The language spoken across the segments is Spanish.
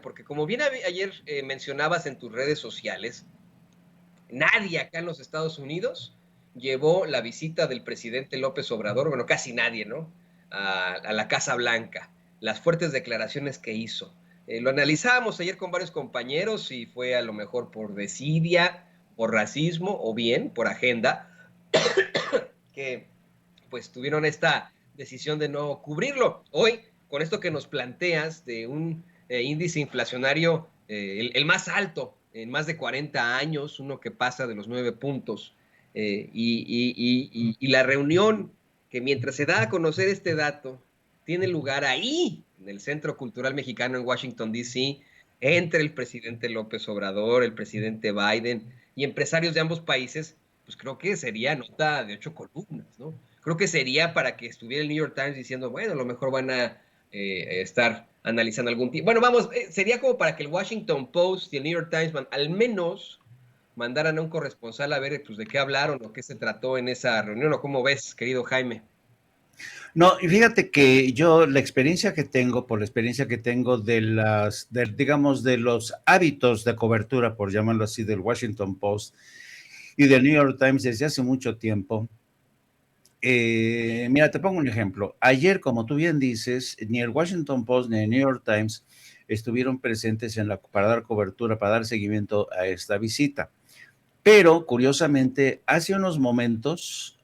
porque como bien ayer mencionabas en tus redes sociales, nadie acá en los Estados Unidos llevó la visita del presidente López Obrador, bueno, casi nadie, ¿no? A la Casa Blanca, las fuertes declaraciones que hizo. Lo analizábamos ayer con varios compañeros y fue a lo mejor por desidia, por racismo o bien por agenda, que pues tuvieron esta decisión de no cubrirlo. Hoy, con esto que nos planteas de un índice inflacionario, el más alto en más de 40 años, uno que pasa de los 9 puntos, y la reunión que mientras se da a conocer este dato, tiene lugar ahí, en el Centro Cultural Mexicano en Washington, D.C., entre el presidente López Obrador, el presidente Biden y empresarios de ambos países, pues creo que sería nota de 8 columnas, ¿no? Creo que sería para que estuviera el New York Times diciendo, bueno, a lo mejor van a estar analizando algún tiempo. Bueno, vamos, sería como para que el Washington Post y el New York Times al menos mandaran a un corresponsal a ver pues, de qué hablaron o qué se trató en esa reunión, o cómo ves, querido Jaime. No, y fíjate que yo la experiencia que tengo, por la experiencia que tengo digamos, de los hábitos de cobertura, por llamarlo así, del Washington Post y del New York Times desde hace mucho tiempo. Mira, te pongo un ejemplo. Ayer, como tú bien dices, ni el Washington Post ni el New York Times estuvieron presentes para dar cobertura, para dar seguimiento a esta visita. Pero, curiosamente, hace unos momentos,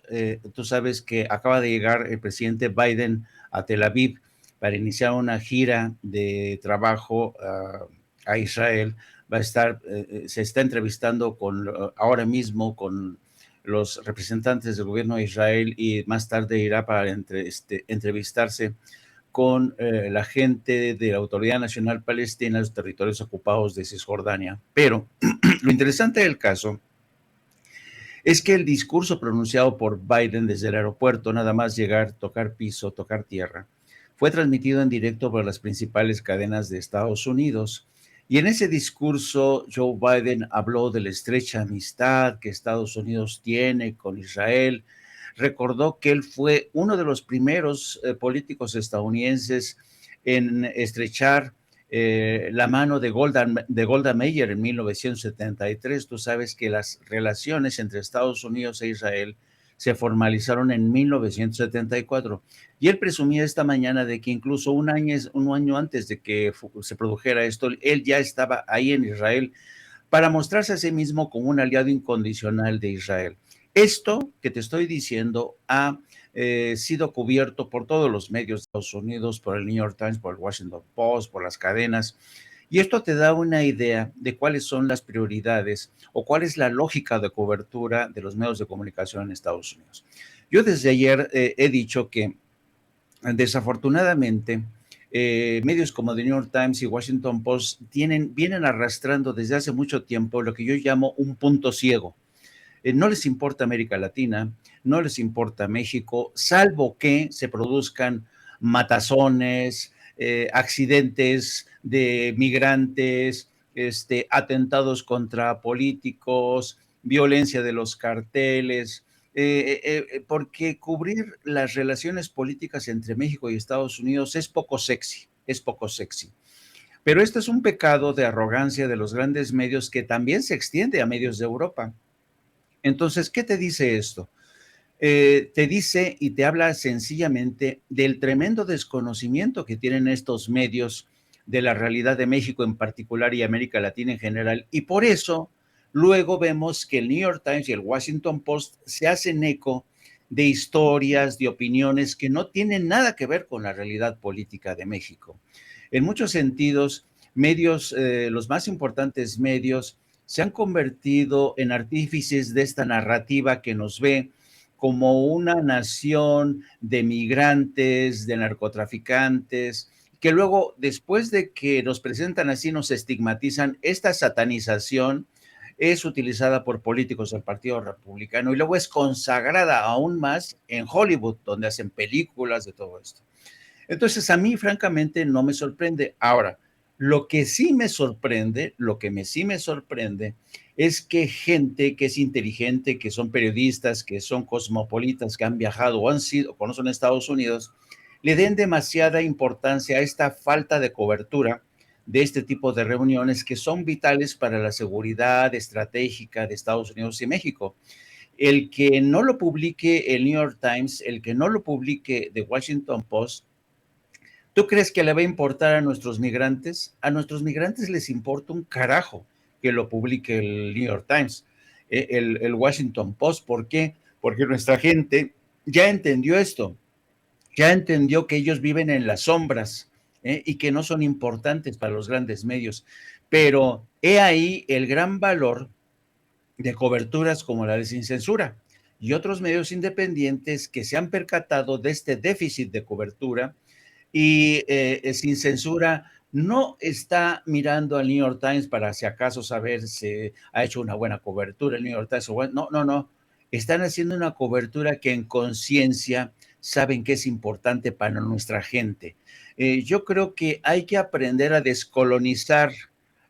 tú sabes que acaba de llegar el presidente Biden a Tel Aviv para iniciar una gira de trabajo a Israel. Se está entrevistando ahora mismo con los representantes del gobierno de Israel y más tarde irá para entrevistarse con la gente de la Autoridad Nacional Palestina, los territorios ocupados de Cisjordania. Pero lo interesante del caso es que el discurso pronunciado por Biden desde el aeropuerto, nada más llegar, tocar piso, tocar tierra, fue transmitido en directo por las principales cadenas de Estados Unidos. Y en ese discurso, Joe Biden habló de la estrecha amistad que Estados Unidos tiene con Israel. Recordó que él fue uno de los primeros políticos estadounidenses en estrechar la mano de Golda Meir en 1973. Tú sabes que las relaciones entre Estados Unidos e Israel se formalizaron en 1974. Y él presumía esta mañana de que incluso un año antes de que se produjera esto, él ya estaba ahí en Israel para mostrarse a sí mismo como un aliado incondicional de Israel. Esto que te estoy diciendo ha sido cubierto por todos los medios de Estados Unidos, por el New York Times, por el Washington Post, por las cadenas. Y esto te da una idea de cuáles son las prioridades o cuál es la lógica de cobertura de los medios de comunicación en Estados Unidos. Yo desde ayer he dicho que desafortunadamente medios como The New York Times y Washington Post vienen arrastrando desde hace mucho tiempo lo que yo llamo un punto ciego. No les importa América Latina, no les importa México, salvo que se produzcan matazones, accidentes de migrantes, atentados contra políticos, violencia de los carteles, porque cubrir las relaciones políticas entre México y Estados Unidos es poco sexy, es poco sexy. Pero esto es un pecado de arrogancia de los grandes medios que también se extiende a medios de Europa. Entonces, ¿qué te dice esto? Te dice y te habla sencillamente del tremendo desconocimiento que tienen estos medios de la realidad de México en particular y América Latina en general. Y por eso, luego vemos que el New York Times y el Washington Post se hacen eco de historias, de opiniones que no tienen nada que ver con la realidad política de México. En muchos sentidos, los más importantes medios, se han convertido en artífices de esta narrativa que nos ve como una nación de migrantes, de narcotraficantes, que luego, después de que nos presentan así, nos estigmatizan. Esta satanización es utilizada por políticos del Partido Republicano y luego es consagrada aún más en Hollywood, donde hacen películas de todo esto. Entonces, a mí, francamente, no me sorprende. Ahora, lo que sí me sorprende, es que gente que es inteligente, que son periodistas, que son cosmopolitas, que han viajado o han sido, conocen Estados Unidos, le den demasiada importancia a esta falta de cobertura de este tipo de reuniones que son vitales para la seguridad estratégica de Estados Unidos y México. El que no lo publique el New York Times, el que no lo publique The Washington Post, ¿tú crees que le va a importar a nuestros migrantes? A nuestros migrantes les importa un carajo que lo publique el New York Times, el Washington Post. ¿Por qué? Porque nuestra gente ya entendió esto, ya entendió que ellos viven en las sombras, y que no son importantes para los grandes medios. Pero he ahí el gran valor de coberturas como la de Sin Censura y otros medios independientes que se han percatado de este déficit de cobertura y Sin Censura no está mirando al New York Times para si acaso saber si ha hecho una buena cobertura el New York Times. No, no, no. Están haciendo una cobertura que en conciencia saben que es importante para nuestra gente. Yo creo que hay que aprender a descolonizar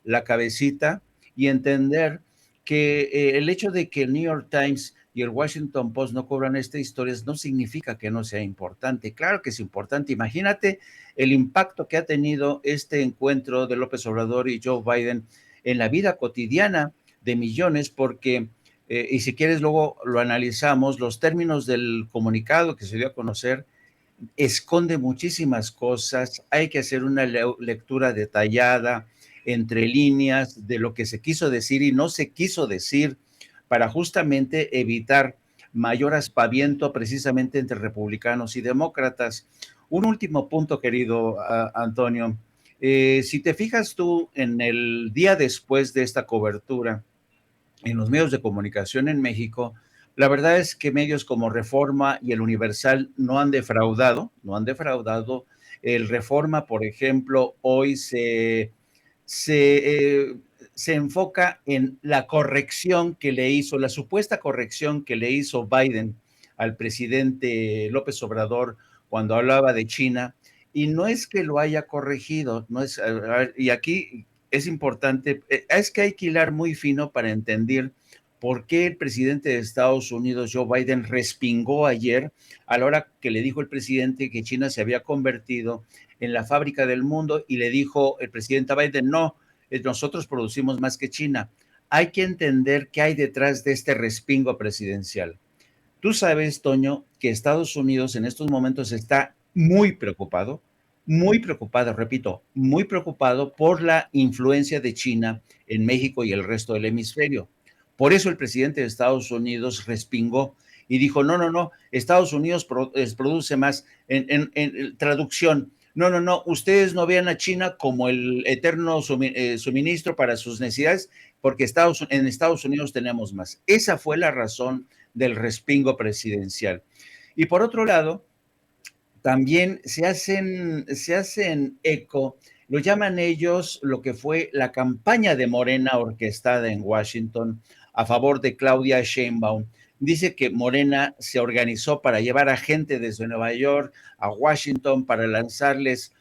la cabecita y entender que el hecho de que el New York Times y el Washington Post no cobran estas historias no significa que no sea importante. Claro que es importante. Imagínate el impacto que ha tenido este encuentro de López Obrador y Joe Biden en la vida cotidiana de millones, porque, y si quieres luego lo analizamos, los términos del comunicado que se dio a conocer esconde muchísimas cosas, hay que hacer una lectura detallada entre líneas de lo que se quiso decir y no se quiso decir para justamente evitar mayor aspaviento precisamente entre republicanos y demócratas. Un último punto, querido Antonio. Si te fijas tú en el día después de esta cobertura, en los medios de comunicación en México, la verdad es que medios como Reforma y El Universal no han defraudado, no han defraudado. El Reforma, por ejemplo, hoy se, se enfoca en la corrección que le hizo, la supuesta corrección que le hizo Biden al presidente López Obrador cuando hablaba de China, y no es que lo haya corregido, no es, y aquí es importante, es que hay que hilar muy fino para entender por qué el presidente de Estados Unidos, Joe Biden, respingó ayer a la hora que le dijo el presidente que China se había convertido en la fábrica del mundo y le dijo el presidente Biden, no, nosotros producimos más que China. Hay que entender qué hay detrás de este respingo presidencial. Tú sabes, Toño, que Estados Unidos en estos momentos está muy preocupado, repito, muy preocupado por la influencia de China en México y el resto del hemisferio. Por eso el presidente de Estados Unidos respingó y dijo, no, no, no, Estados Unidos produce más en traducción. No, no, no, ustedes no vean a China como el eterno suministro para sus necesidades, porque en Estados Unidos tenemos más. Esa fue la razón del respingo presidencial. Y por otro lado, también se hacen eco, lo llaman ellos lo que fue la campaña de Morena orquestada en Washington a favor de Claudia Sheinbaum. Dice que Morena se organizó para llevar a gente desde Nueva York a Washington para lanzarles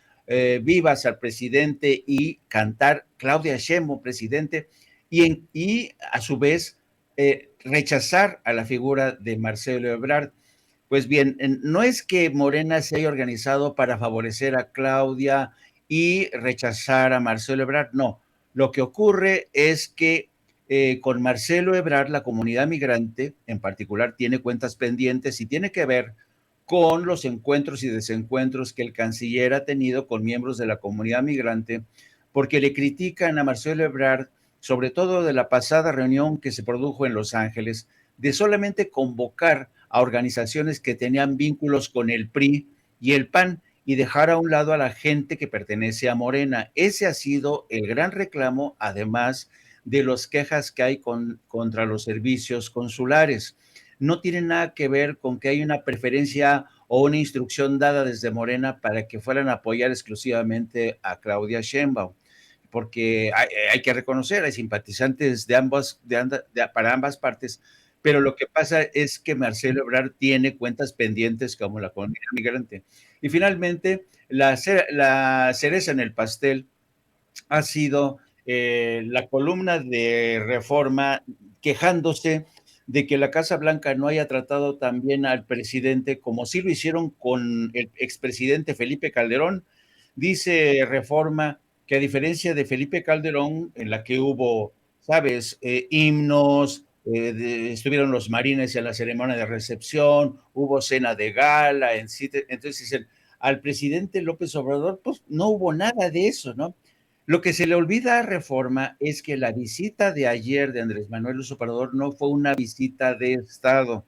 vivas al presidente y cantar Claudia Sheinbaum, presidente, y a su vez rechazar a la figura de Marcelo Ebrard. Pues bien, no es que Morena se haya organizado para favorecer a Claudia y rechazar a Marcelo Ebrard, no. Lo que ocurre es que con Marcelo Ebrard la comunidad migrante en particular tiene cuentas pendientes y tiene que ver con los encuentros y desencuentros que el canciller ha tenido con miembros de la comunidad migrante, porque le critican a Marcelo Ebrard, sobre todo de la pasada reunión que se produjo en Los Ángeles, de solamente convocar a organizaciones que tenían vínculos con el PRI y el PAN y dejar a un lado a la gente que pertenece a Morena. Ese ha sido el gran reclamo, además de las quejas que hay contra los servicios consulares. No tiene nada que ver con que hay una preferencia o una instrucción dada desde Morena para que fueran a apoyar exclusivamente a Claudia Sheinbaum, porque hay que reconocer, hay simpatizantes para ambas partes, pero lo que pasa es que Marcelo Ebrard tiene cuentas pendientes como la comunidad migrante. Y finalmente, la cereza en el pastel ha sido la columna de Reforma quejándose de que la Casa Blanca no haya tratado también al presidente como sí lo hicieron con el expresidente Felipe Calderón. Dice Reforma que a diferencia de Felipe Calderón, en la que hubo, sabes, himnos, estuvieron los marines en la ceremonia de recepción, hubo cena de gala, entonces al presidente López Obrador, pues no hubo nada de eso, ¿no? Lo que se le olvida a Reforma es que la visita de ayer de Andrés Manuel López Obrador no fue una visita de Estado,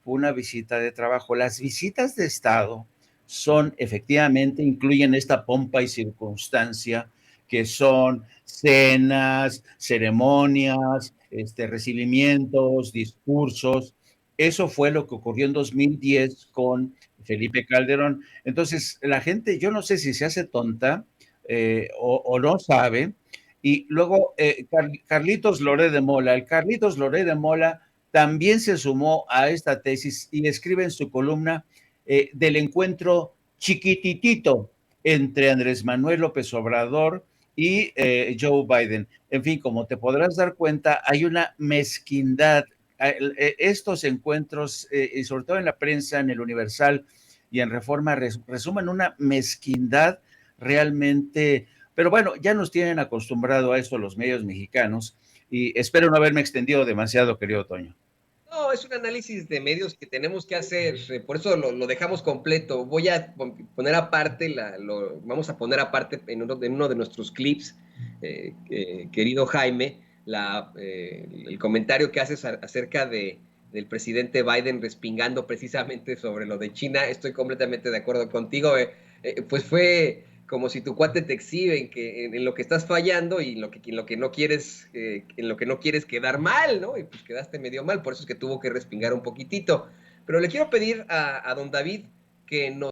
fue una visita de trabajo. Las visitas de Estado son efectivamente, incluyen esta pompa y circunstancia, que son cenas, ceremonias, recibimientos, discursos. Eso fue lo que ocurrió en 2010 con Felipe Calderón. Entonces, la gente, yo no sé si se hace tonta o no sabe. Y luego, Carlitos Loré de Mola, el Carlitos Loré de Mola también se sumó a esta tesis y escribe en su columna del encuentro chiquititito entre Andrés Manuel López Obrador y Joe Biden. En fin, como te podrás dar cuenta, hay una mezquindad. Estos encuentros, y sobre todo en la prensa, en el Universal y en Reforma, resumen una mezquindad realmente, pero bueno, ya nos tienen acostumbrado a esto los medios mexicanos y espero no haberme extendido demasiado, querido Toño. No, es un análisis de medios que tenemos que hacer, por eso lo dejamos completo. Voy a poner aparte, vamos a poner aparte en uno de nuestros clips, querido Jaime, el comentario que haces acerca del presidente Biden respingando precisamente sobre lo de China. Estoy completamente de acuerdo contigo. Pues fue como si tu cuate te exhibe en lo que estás fallando y en lo que no quieres, en lo que no quieres quedar mal, ¿no? Y pues quedaste medio mal, por eso es que tuvo que respingar un poquitito. Pero le quiero pedir a don David que nos